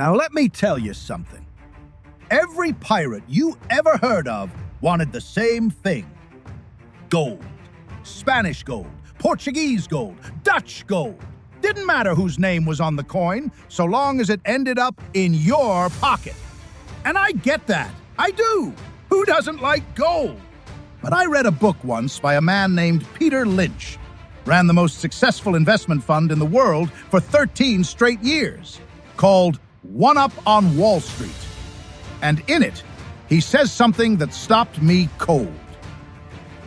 Now let me tell you something. Every pirate you ever heard of wanted the same thing. Gold. Spanish gold, Portuguese gold, Dutch gold. Didn't matter whose name was on the coin, so long as it ended up in your pocket. And I get that. I do. Who doesn't like gold? But I read a book once by a man named Peter Lynch. Ran the most successful investment fund in the world for 13 straight years, called One Up on Wall Street. And in it, he says something that stopped me cold.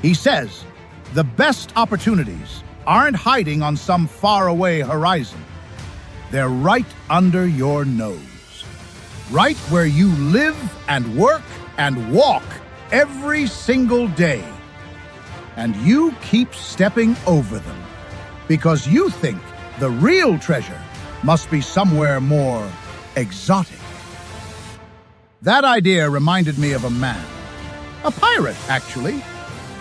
He says, the best opportunities aren't hiding on some faraway horizon. They're right under your nose. Right where you live and work and walk every single day. And you keep stepping over them because you think the real treasure must be somewhere more exotic. That idea reminded me of a man. A pirate, actually.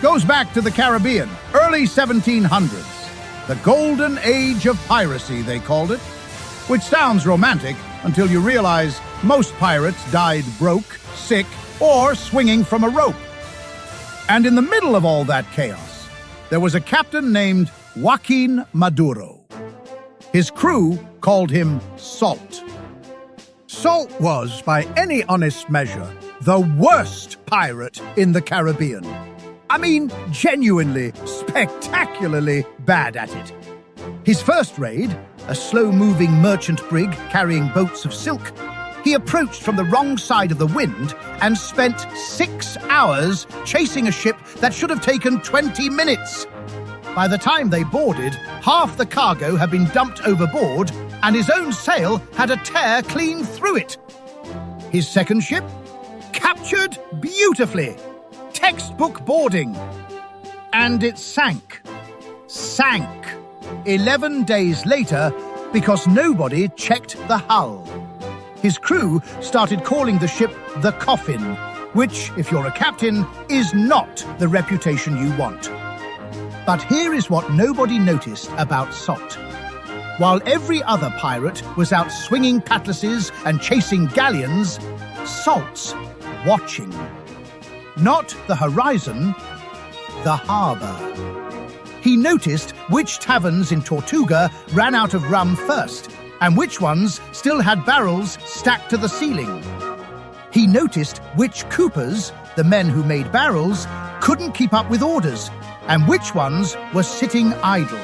Goes back to the Caribbean, early 1700s. The golden age of piracy, they called it. Which sounds romantic until you realize most pirates died broke, sick, or swinging from a rope. And in the middle of all that chaos, there was a captain named Joaquin Maduro. His crew called him Salt. Salt was, by any honest measure, the worst pirate in the Caribbean. I mean, genuinely, spectacularly bad at it. His first raid, a slow-moving merchant brig carrying boats of silk, he approached from the wrong side of the wind and spent 6 hours chasing a ship that should have taken 20 minutes. By the time they boarded, half the cargo had been dumped overboard and his own sail had a tear clean through it. His second ship? Captured beautifully. Textbook boarding. And it sank. Sank. 11 days later because nobody checked the hull. His crew started calling the ship the Coffin, which, if you're a captain, is not the reputation you want. But here is what nobody noticed about Salt. While every other pirate was out swinging cutlasses and chasing galleons, Salt's watching. Not the horizon, the harbour. He noticed which taverns in Tortuga ran out of rum first, and which ones still had barrels stacked to the ceiling. He noticed which coopers, the men who made barrels, couldn't keep up with orders, and which ones were sitting idle.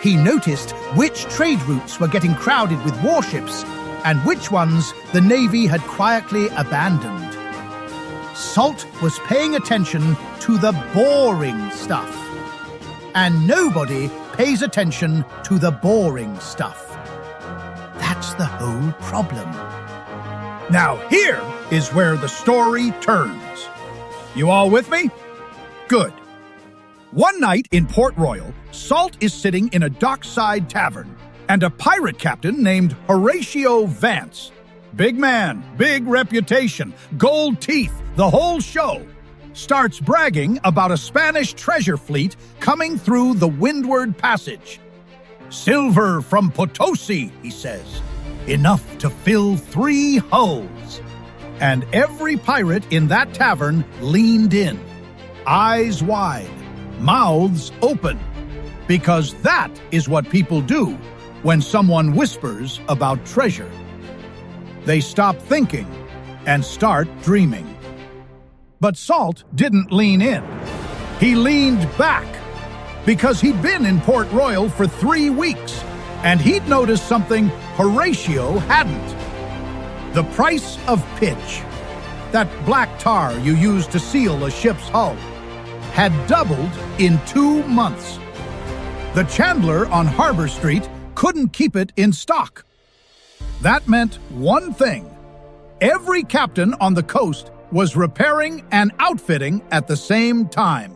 He noticed which trade routes were getting crowded with warships, and which ones the Navy had quietly abandoned. Salt was paying attention to the boring stuff. And nobody pays attention to the boring stuff. That's the whole problem. Now here is where the story turns. You all with me? Good. One night in Port Royal, Salt is sitting in a dockside tavern, and a pirate captain named Horatio Vance, big man, big reputation, gold teeth, the whole show, starts bragging about a Spanish treasure fleet coming through the Windward Passage. Silver from Potosi, he says, enough to fill 3 hulls. And every pirate in that tavern leaned in, eyes wide, mouths open, because that is what people do when someone whispers about treasure. They stop thinking and start dreaming. But Salt didn't lean in. He leaned back because he'd been in Port Royal for 3 weeks and he'd noticed something Horatio hadn't. The price of pitch, that black tar you use to seal a ship's hull, had doubled in 2 months. The chandler on Harbor Street couldn't keep it in stock. That meant one thing. Every captain on the coast was repairing and outfitting at the same time,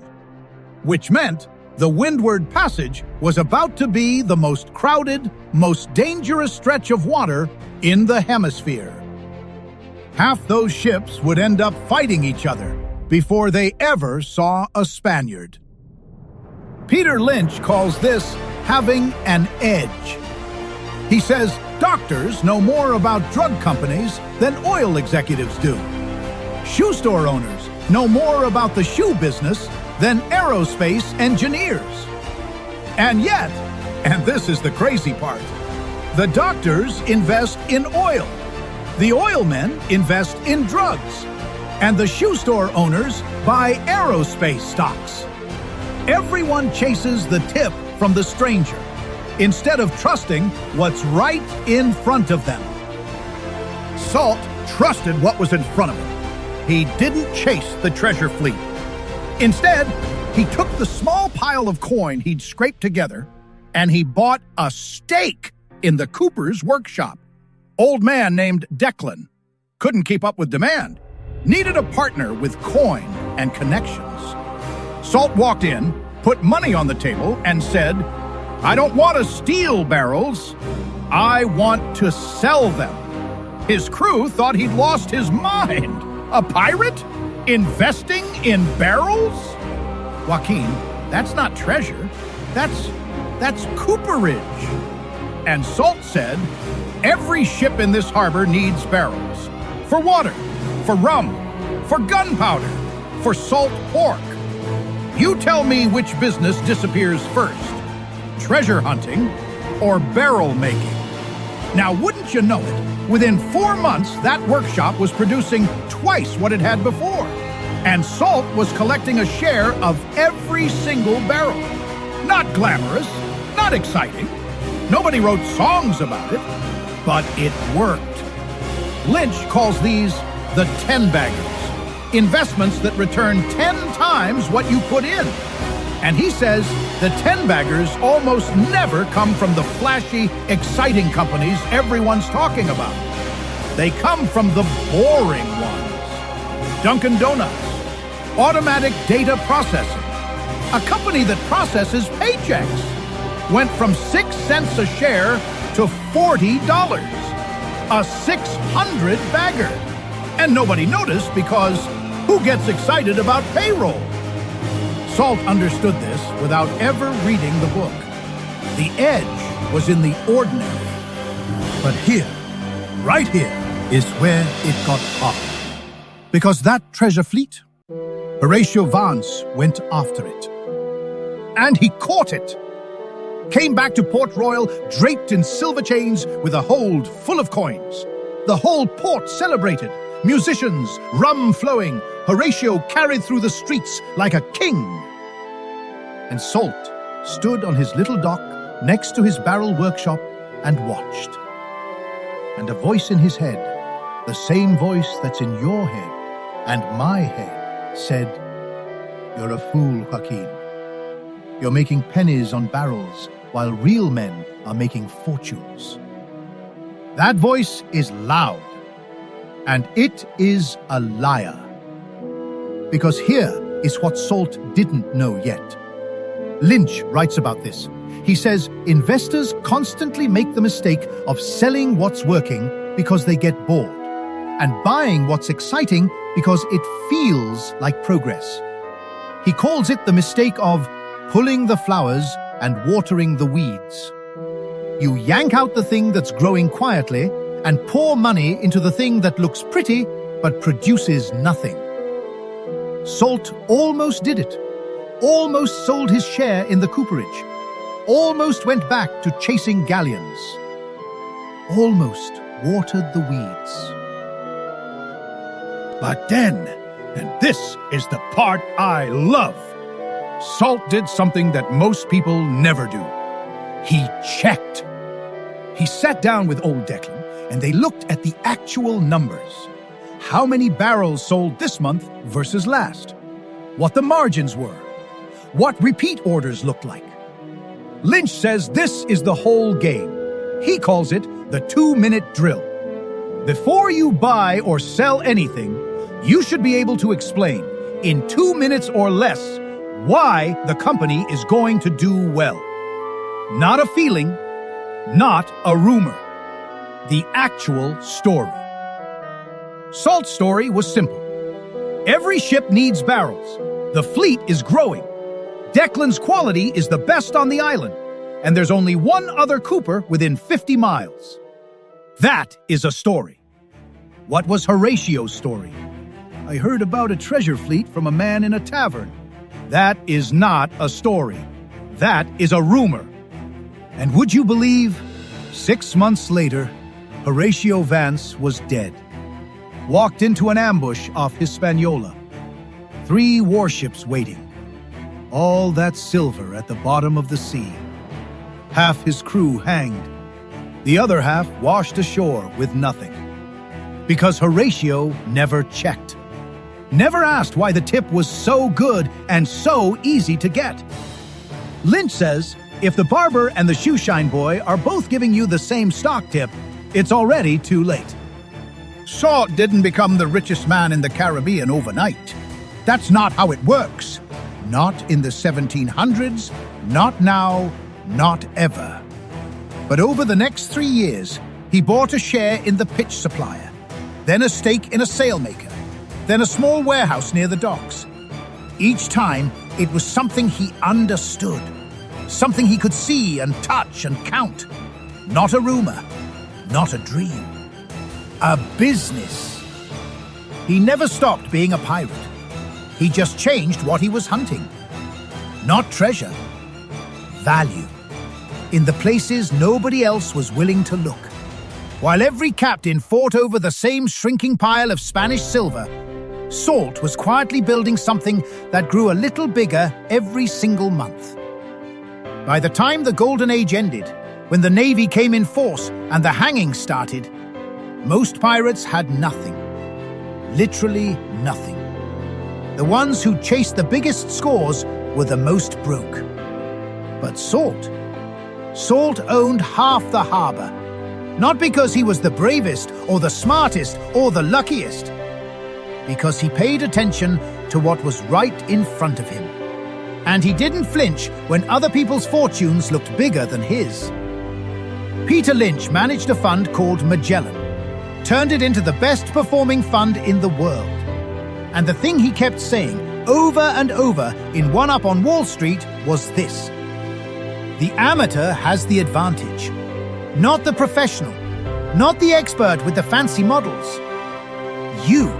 which meant the Windward Passage was about to be the most crowded, most dangerous stretch of water in the hemisphere. Half those ships would end up fighting each other before they ever saw a Spaniard. Peter Lynch calls this having an edge. He says, Doctors know more about drug companies than oil executives do. Shoe store owners know more about the shoe business than aerospace engineers. And yet, and this is the crazy part, the doctors invest in oil, the oilmen invest in drugs, and the shoe store owners buy aerospace stocks. Everyone chases the tip from the stranger, instead of trusting what's right in front of them. Salt trusted what was in front of him. He didn't chase the treasure fleet. Instead, he took the small pile of coin he'd scraped together and he bought a stake in the cooper's workshop. Old man named Declan couldn't keep up with demand, needed a partner with coin and connections. Salt walked in, put money on the table, and said, "I don't want to steal barrels. I want to sell them." His crew thought he'd lost his mind. A pirate? Investing in barrels? Joaquin, that's not treasure. That's cooperage. And Salt said, "Every ship in this harbor needs barrels. For water, for rum, for gunpowder, for salt pork. You tell me which business disappears first, treasure hunting or barrel making." Now, wouldn't you know it, within 4 months, that workshop was producing twice what it had before. And Salt was collecting a share of every single barrel. Not glamorous, not exciting. Nobody wrote songs about it, but it worked. Lynch calls these the tenbaggers, investments that return 10 times what you put in. And he says the tenbaggers almost never come from the flashy, exciting companies everyone's talking about. They come from the boring ones. Dunkin' Donuts, automatic data processing, a company that processes paychecks, went from 6 cents a share to $40, a 600 bagger. And nobody noticed because who gets excited about payroll? Salt understood this without ever reading the book. The edge was in the ordinary. But here, right here, is where it got hard. Because that treasure fleet, Horatio Vance went after it. And he caught it. Came back to Port Royal draped in silver chains with a hold full of coins. The whole port celebrated. Musicians, rum flowing, Horatio carried through the streets like a king. And Salt stood on his little dock next to his barrel workshop and watched. And a voice in his head, the same voice that's in your head and my head, said, "You're a fool, Joaquin. You're making pennies on barrels while real men are making fortunes." That voice is loud, and it is a liar. Because here is what Salt didn't know yet. Lynch writes about this. He says, investors constantly make the mistake of selling what's working because they get bored, and buying what's exciting because it feels like progress. He calls it the mistake of pulling the flowers and watering the weeds. You yank out the thing that's growing quietly and pour money into the thing that looks pretty but produces nothing. Salt almost did it. Almost sold his share in the cooperage. Almost went back to chasing galleons. Almost watered the weeds. But then, and this is the part I love, Salt did something that most people never do. He checked. He sat down with old Declan and they looked at the actual numbers. How many barrels sold this month versus last? What the margins were? What repeat orders looked like? Lynch says this is the whole game. He calls it the 2-minute drill. Before you buy or sell anything, you should be able to explain, in 2 minutes or less, why the company is going to do well. Not a feeling, not a rumor. The actual story. Salt's story was simple. Every ship needs barrels. The fleet is growing. Declan's quality is the best on the island, and there's only one other cooper within 50 miles. That is a story. What was Horatio's story? I heard about a treasure fleet from a man in a tavern. That is not a story. That is a rumor. And would you believe, 6 months later, Horatio Vance was dead. Walked into an ambush off Hispaniola. 3 warships waiting. All that silver at the bottom of the sea. Half his crew hanged. The other half washed ashore with nothing. Because Horatio never checked. Never asked why the tip was so good and so easy to get. Lynch says, if the barber and the shoeshine boy are both giving you the same stock tip, it's already too late. Salt didn't become the richest man in the Caribbean overnight. That's not how it works. Not in the 1700s, not now, not ever. But over the next 3 years, he bought a share in the pitch supplier, then a stake in a sailmaker, then a small warehouse near the docks. Each time, it was something he understood, something he could see and touch and count. Not a rumor, not a dream. A business. He never stopped being a pirate. He just changed what he was hunting. Not treasure, value. In the places nobody else was willing to look. While every captain fought over the same shrinking pile of Spanish silver, Salt was quietly building something that grew a little bigger every single month. By the time the Golden Age ended, when the Navy came in force and the hangings started, most pirates had nothing. Literally nothing. The ones who chased the biggest scores were the most broke. But Salt owned half the harbor. Not because he was the bravest or the smartest or the luckiest. Because he paid attention to what was right in front of him. And he didn't flinch when other people's fortunes looked bigger than his. Peter Lynch managed a fund called Magellan, turned it into the best performing fund in the world. And the thing he kept saying over and over in One Up on Wall Street was this: the amateur has the advantage, not the professional, not the expert with the fancy models. You.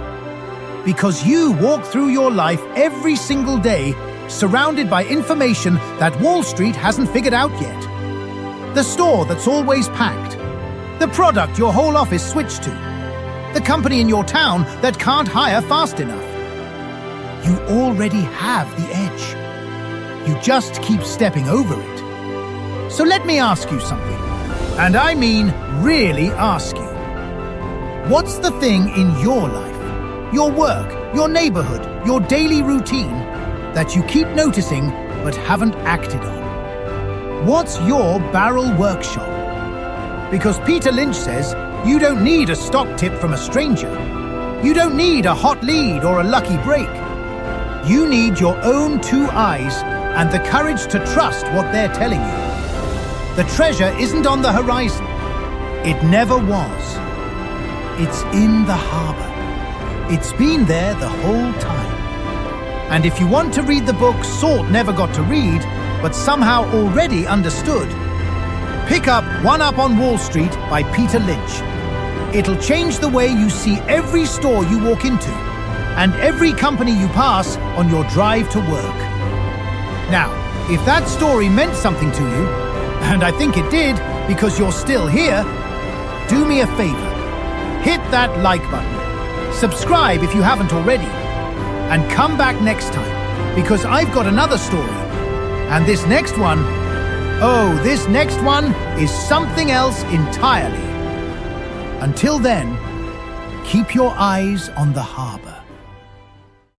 Because you walk through your life every single day surrounded by information that Wall Street hasn't figured out yet. The store that's always packed. The product your whole office switched to. The company in your town that can't hire fast enough. You already have the edge. You just keep stepping over it. So let me ask you something. And I mean really ask you. What's the thing in your life, your work, your neighborhood, your daily routine that you keep noticing but haven't acted on? What's your barrel workshop? Because Peter Lynch says you don't need a stock tip from a stranger. You don't need a hot lead or a lucky break. You need your own 2 eyes and the courage to trust what they're telling you. The treasure isn't on the horizon. It never was. It's in the harbor. It's been there the whole time. And if you want to read the book Salt never got to read, but somehow already understood, pick up One Up on Wall Street by Peter Lynch. It'll change the way you see every store you walk into and every company you pass on your drive to work. Now, if that story meant something to you, and I think it did because you're still here, do me a favor. Hit that like button. Subscribe if you haven't already. And come back next time, because I've got another story. And this next one, oh, this next one is something else entirely. Until then, keep your eyes on the harbor.